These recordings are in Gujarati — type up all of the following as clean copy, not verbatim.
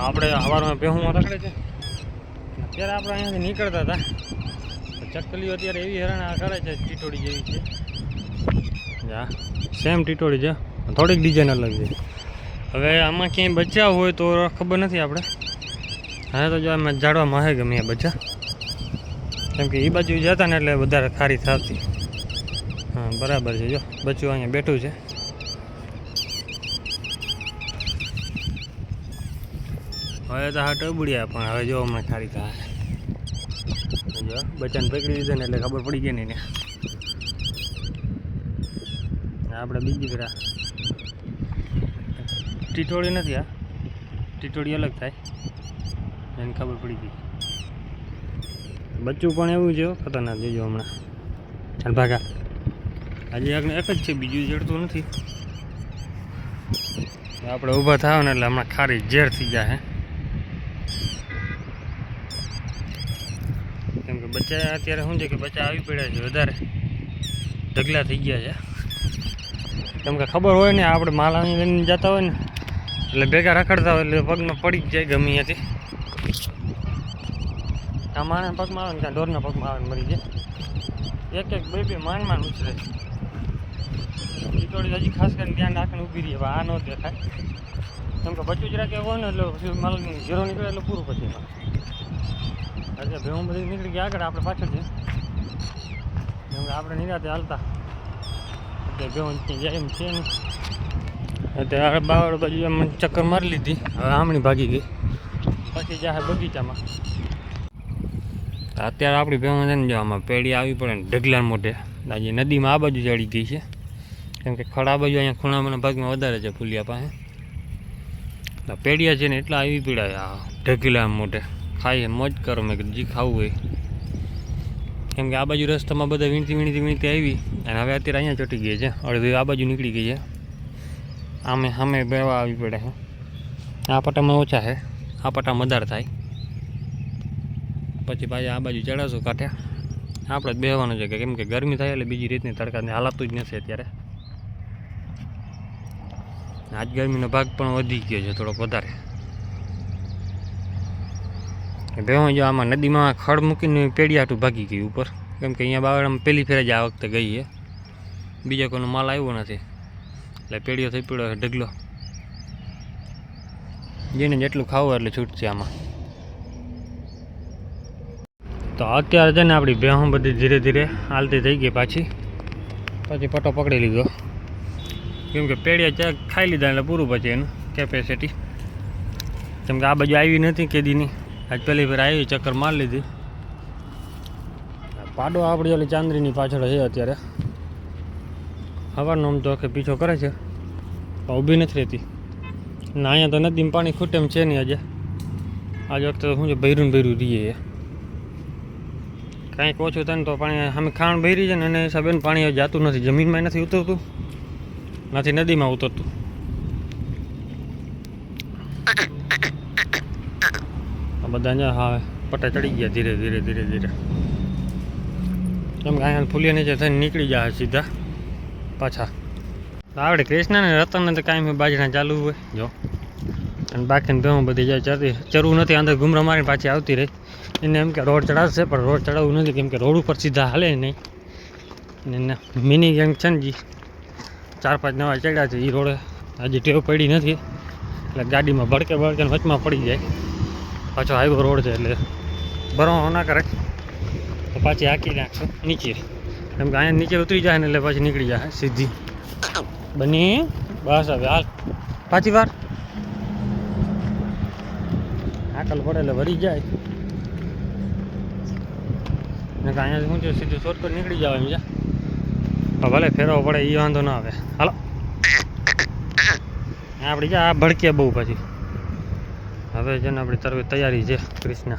આપણે સવારમાં ભેહુંમાં રખડે છે. અત્યારે આપણે અહીંયાથી નીકળતા હતા, ચકલીઓ અત્યારે એવી હેરાન કરે છે, ટીટોડી જેવી છે. જા સેમ ટીટોડી છે, થોડીક ડિઝાઇન અલગ છે. હવે આમાં ક્યાંય બચાવ હોય તો ખબર નથી આપણે. હા તો જો આમાં ઝાડવામાં હે ગમે બચ્ચા, કેમ કે એ બાજુ જતા ને એટલે વધારે ખારી થતી. હા બરાબર છે, જો બચ્ચું અહીંયા બેઠું છે. હવે તો હા ટબુડિયા, પણ હવે જો હમણાં ખારી થાય. જો બચ્ચાને પકડી દીધા ને એટલે ખબર પડી ગઈ ને. આપણે બીજી કરા ટીટોળી નથી, આ ટીટોળી અલગ થાય, એને ખબર પડી ગઈ. બચ્ચું પણ એવું છે ખતરનાક, જોજો હમણાં. ચાલ ભાગા, આજે એક જ છે, બીજું જડતું નથી. આપણે ઊભા થાવ ને એટલે હમણાં ખારી ઝેર થઈ જાય. કેમ કે બચ્ચા અત્યારે શું છે કે બચ્ચા આવી પડ્યા છે, વધારે ઢગલા થઈ ગયા છે. કેમ કે ખબર હોય ને આપણે માલ લઈને જતા હોય ને એટલે ભેગા રખડતા હોય એટલે પગમાં પડી જ જાય ગમે ત્યાંથી. આ માણસ પગમાં આવે ને ત્યાં ઢોરના પગમાં આવે ને મરી જાય. એક બે માંડ ઉછરે. ટીટોળી હજી ખાસ કરીને ધ્યાન રાખીને ઊભી રહી. હવે આ ન દેખાય, કેમ કે બચ્ચું જ રાખે હોય ને એટલે પછી માલ ઝીરો નીકળે એટલે પૂરું. પછી એટલે ભેવું બધી નીકળી ગયા આગળ, આપણે પાછળ છે. કેમ કે આપણે નિરાતે હાલતા એટલે ભેવું જાય એમ છે ને. અત્યારે બાવળ બાજુ એમ ચક્કર મારી લીધી, હવે આમણી ભાગી ગઈ. પછી જાય બગીચામાં. અત્યારે આપણી ભેવું છે ને જો આમાં પેડી આવી પડે ને ઢગલા મોઢે. આજે નદીમાં આ બાજુ ચડી ગઈ છે, કેમ કે ખડા બાજુ અહીંયા ખૂણામાંના ભાગમાં વધારે છે ફૂલિયા પાસે. પેડિયા છે ને એટલા આવી પીડાય આ ઢગલા મોઢે. ખાઈએ મોજ કરો, મેં કીધું જે ખાવું હોય. કેમ કે આ બાજુ રસ્તામાં બધા વીણતી આવી અને હવે અત્યારે અહીંયા ચોટી ગઈ છે. અડધી આ બાજુ નીકળી ગઈ છે. સામે બેવા આવી પડે છે. આ પટ્ટામાં ઓછા છે, આ પટ્ટામાં વધારે થાય. પછી પાછા આ બાજુ ચડાવશું કાંઠે. આપણે જ બેસવાનું છે, કેમ કે ગરમી થાય એટલે બીજી રીતની તડકાને હાલાતું જ નથી અત્યારે. આજ ગરમીનો ભાગ પણ વધી ગયો છે થોડોક વધારે. ભેહું જો આમાં નદીમાં ખડ મૂકીને પેડિયાટું ભાગી ગઈ ઉપર, કેમ કે અહીંયા બાવળામાં પહેલી ફેર જ આ વખતે ગઈ છે. બીજા કોઈનો માલ આવ્યો નથી એટલે પેડિયો થઈ પડ્યો ઢગલો. જેને જેટલું ખાવું એટલે છૂટશે આમાં. તો અત્યારે છે ને આપણી ભેહું બધી ધીરે ધીરે હાલતી થઈ ગઈ પછી પટ્ટો પકડી લીધો. કેમ કે પેડિયા ખાઈ લીધા એટલે પૂરું પછી એનું કેપેસિટી. કેમ કે આ બાજુ આવી નથી કેદીની, આજ પહેલી ફેર આવી ચક્કર મારી લીધી. પાડો આપણી ઓલી ચાંદરીની પાછળ છે અત્યારે. સવારનો આમ તો કે પીછો કરે છે પણ ઊભી નથી રહેતી. ને અહીંયા તો નદીમાં પાણી ખૂટે એમ છે નહીં આજે. આજ વખતે તો શું છે ભર્યું રહીએ. કાંઈક ઓછું થાય ને તો પાણી સામે ખાણ ભરી છે ને એને હિસાબે પાણી જતું નથી, જમીનમાં નથી ઉતરતું, નથી નદીમાં ઉતરતું. બધા અહીંયા હા પટ્ટા ચડી ગયા ધીરે ધીરે. કેમ કે અહીંયા ફૂલિયા નીચે થઈને નીકળી જાય સીધા પાછા. આપણે કૃષ્ણ ને રતન તો કાંઈ બાજરા ચાલુ હોય જો. અને બાકીને ભેહું બધી જાય ચરવું નથી, અંદર ઘૂમરા મારીને પાછી આવતી રહી. એને એમ કે રોડ ચડાવશે પણ રોડ ચડાવવું નથી, કેમ કે રોડ ઉપર સીધા હાલે નહીં. અને મિની ગેંગ છે ને જે 4-5 નવા ચડ્યા છે એ રોડે હજી ટેવ પડી નથી એટલે ગાડીમાં ભડકે વચમાં પડી જાય. પાછો હાઈવો રોડ છે એટલે ભરો ના કરે તો પાછી હાંકી નાખશો નીચે. કેમ કે અહીંયા નીચે ઉતરી જાય ને એટલે પાછી નીકળી જાય સીધી બની. બસ હવે હાલ પાછી વાર આકલ પડે એટલે ભરી જાય. ને અહીંયા શું છે સીધું શોર્ટકટ નીકળી જવાય બીજા. ભલે ફેરવો પડે એ વાંધો ના આવે. હાલો આપણી આ ભડકે બહુ પછી. હવે છે ને આપણી તરફ તૈયારી છે કૃષ્ણ.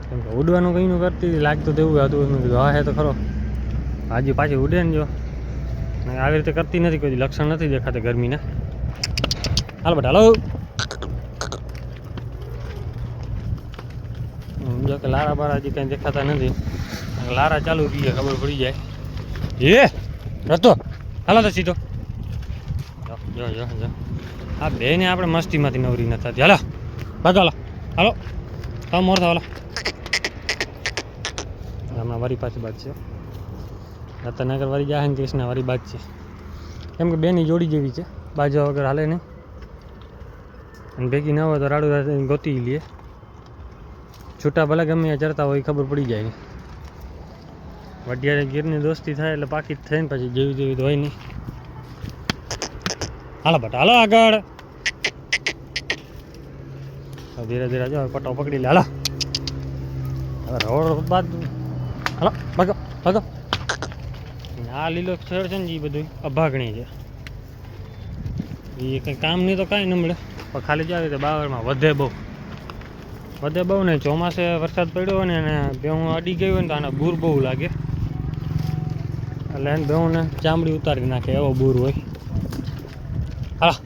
કેમ કે ઉડવાનું કંઈનું કરતી લાગતું તો એવું હતું. મેં કીધું હા હે તો ખરો, હજી પાછી ઉડે ને જો. આવી રીતે કરતી નથી, કોઈ લક્ષણ નથી દેખાતા ગરમીના. હાલ બેટા હાલો. જો કે લારા બારા હજી કંઈ દેખાતા નથી. લારા ચાલુ થઈ ખબર પડી જાય. એ રતો હાલો તો સીધો જો. આ બેને આપણે મસ્તીમાંથી નવરી ન થતી. હાલો ભાગો, હાલો હાલો હા મોર થાવ. હાલો હમણાં વારી પાછી બાદ છે. રતનગર વારી જાય ને કૃષ્ણ વારી બાદ છે. કેમ કે બેની જોડી જેવી છે, બાજુ વગર હાલે નહીં. અને ભેગી ન હોય તો રાડું ગોતી લઈએ. છૂટા ભલે ગમે ચરતા હોય ખબર પડી જાય. વડિયારે ગીરની દોસ્તી થાય એટલે પાકી જ થાય ને પછી જેવી જેવી તો હોય નહીં. હાલો બટા હાલો આગળ. ધીરે ધીરે જો પટ્ટો પકડી લે. હાલો હવે રોડ બાદ હાલો ભાગો ભાગો. આ લીલો ખેડ છે ને એ બધું અભાગણી છે. એ કંઈ કામ નહીં તો કાંઈ ન મળે, પણ ખાલી જ આવી તો બાવરમાં વધે બહુ ને. ચોમાસે વરસાદ પડ્યો હોય ને અને ભેહું અડી ગયું હોય ને તો આને બૂર બહુ લાગે. એટલે એને ભેહુંને ચામડી ઉતારી નાખે એવો બૂર હોય. હા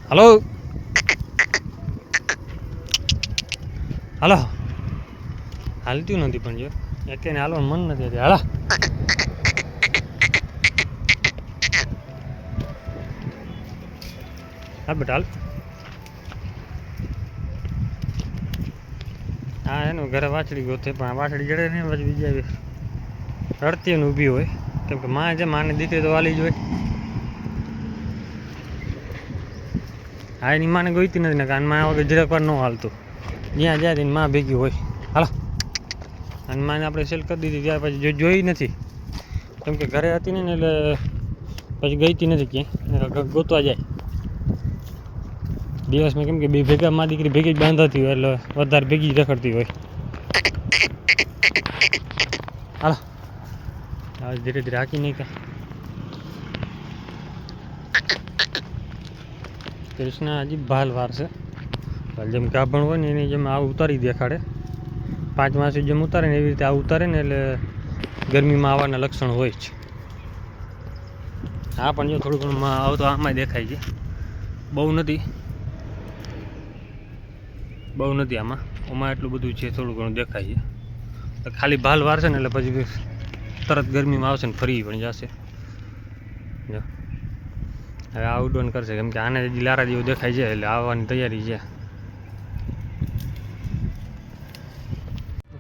હાલો હાલો હાલતું નથી પણ જો એકેને હાલવાનું મન નથી થતું. હાલો હા બેટા હાલ. હા એનું ઘરે વાછડી ગોતે પણ આ વાછડી જડે ને પછી બીજા રડતી ને ઊભી હોય. કેમ કે માં છે, માને દીકરી તો વાલી જ હોય. હા એની માને ગોઈતી નથી ને કારણ માં વગર જરાક વાર ન હાલતું. જ્યાં જાય તેની માં ભેગી હોય. હાલો અને માને આપણે સેલ કરી દીધી ત્યાર પછી જોઈ નથી. કેમ કે ઘરે હતી ને એટલે પછી ગઈતી નથી ક્યાંય, ગોતવા જાય દિવસમાં. કેમ કે બે ભેગા માં દીકરી ભેગી જ બાંધાતી હોય એટલે વધારે ભેગી જ રખડતી હોય. હાલો હવે ધીરે ધીરે હાકી નહીં કા. કૃષ્ણ હજી ભાલ વાર છે. જેમ ગાભણ હોય ને એની જેમ આ ઉતારી દેખાડે. 5 માસ જેમ ઉતારે ને એવી રીતે આ ઉતારે ને એટલે ગરમીમાં આવવાના લક્ષણ હોય જ. હા પણ જો થોડું ઘણું આવતો આમાં દેખાય છે. બહુ નથી આમાં એટલું બધું છે. થોડું ઘણું દેખાય છે. ખાલી ભાલ વારશે ને એટલે પછી તરત ગરમીમાં આવશે ને ફરી પણ જશે. જો હવે આઉટડોન કરશે કેમ કે આને હજી લારા જેવું દેખાય છે એટલે આવવાની તૈયારી છે.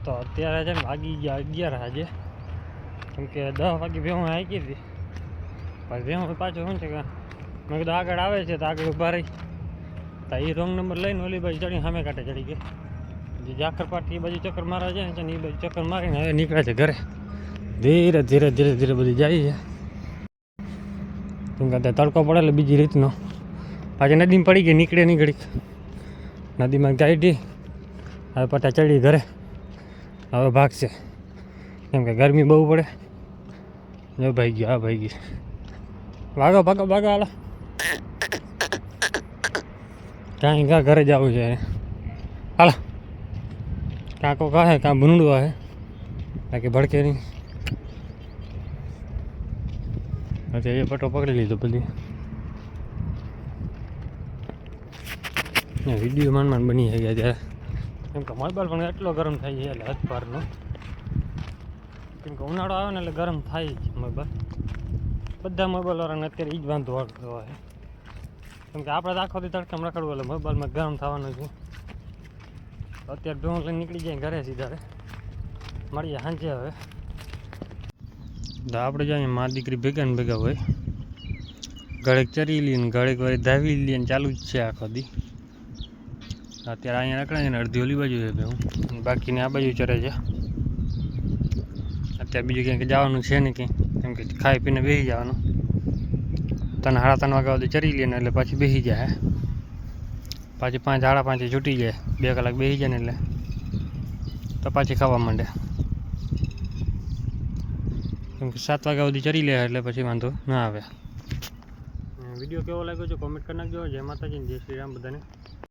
તો અત્યારે છે ને વાગી ગયા 11 આજે. કેમ કે 10 વાગે ભેહું હાકી હતી. પછી ભેહું પાછું શું છે કે મેં કીધું આગળ આવે છે તો આગળ ઊભા રહી. તો એ રોંગ નંબર લઈને ઓલી બાજુ ચડી સામે કાંઠે ચડી ગઈ. જે જાખર પાટી એ બાજુ ચક્કર મારવા જાય ને એ બાજુ ચક્કર મારીને હવે નીકળે છે ઘરે. ધીરે ધીરે ધીરે ધીરે બધી જાય છે. કેમ કે અત્યારે તડકો પડે એટલે બીજી રીતનો. પાછી નદીમાં પડી ગઈ, નીકળે નહીં ઘડીક. નદીમાં કાઢી હવે પટા ચડી ઘરે. હવે ભાગશે કેમ કે ગરમી બહુ પડે. જો ભાઈ ગયો, હા ભાઈ ગઈ. ભાગો ભાગો ભાગો હાલો. કાંઈ કાં ઘરે જવું છે હાલો. કાંકો કાહે કાં ભૂંડવા હે બાકી ભડકે નહીં. અત્યારે એ પટો પકડી લીધો બધી. વિડીયો માંડ બની ગયા ત્યારે. કેમ કે મોબાઈલ પણ એટલો ગરમ થાય છે એટલે હથપારનો. કેમ કે ઉનાળો આવે ને એટલે ગરમ થાય જ મોબાઈલ. બધા મોબાઈલવાળાને અત્યારે એ જ વાંધો આવતો હોય. કેમ કે આપણે તો આખો દી તડકામાં રખડવું એટલે મોબાઈલમાં ગરમ થવાનું છે. અત્યારે ભેહું લઈને નીકળી જાય ઘરે સીધા. મળીએ સાંજે. હવે તો આપણે જાય મા દીકરી ભેગા ને ભેગા હોય. ઘડેક ચરી લઈએ ને ઘડેક વાળી ધાવી લઈએ ને ચાલુ જ છે આખો દી. અત્યારે અહીંયા રખડાય ને અડધી ઓલી બાજુ છે ભેહું, બાકીને આ બાજુ ચરે છે. અત્યારે બીજું ક્યાંક જવાનું છે ને ક્યાંય. કેમ કે ખાઈ પીને બેસી જવાનું. 3 સાડા 3 વાગ્યા સુધી ચરી લઈએ ને એટલે પાછી બેસી જાય. પાછી 5 સાડા 5 છૂટી જાય. 2 કલાક બેસી જાય ને એટલે તો પાછી ખાવા માંડે. કેમ કે 7 વાગ્યા સુધી ચરી લે એટલે પછી વાંધો ના આવે. વિડીયો કેવો લાગ્યો છે કોમેન્ટ કરી નાખજો. જય માતાજી, જય શ્રી રામ બધાને.